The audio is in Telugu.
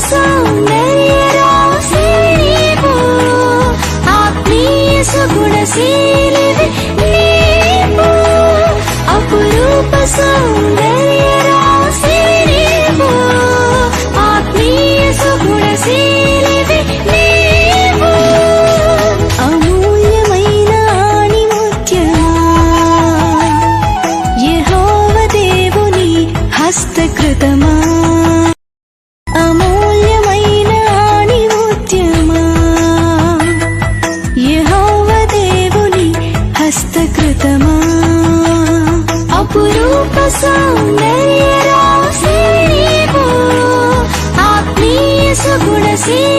सौन्दर्यराशिनीवो आत्मीय सुगुणशीलिवे नीवो अपरूप सौन्दर्यराशिनीवो आत्मीय सुगुणशीलिवे नीवो अमूल्यమైన ఆణిముత్యమా యెహోవా దేవుని హస్తకృతమా అమూల్యమైన ఆణిముత్యమా యెహోవా దేవుని హస్తకృతమా అపురూప సౌందర్యరాశినివో ఆత్మీయ సుగుణశీలివే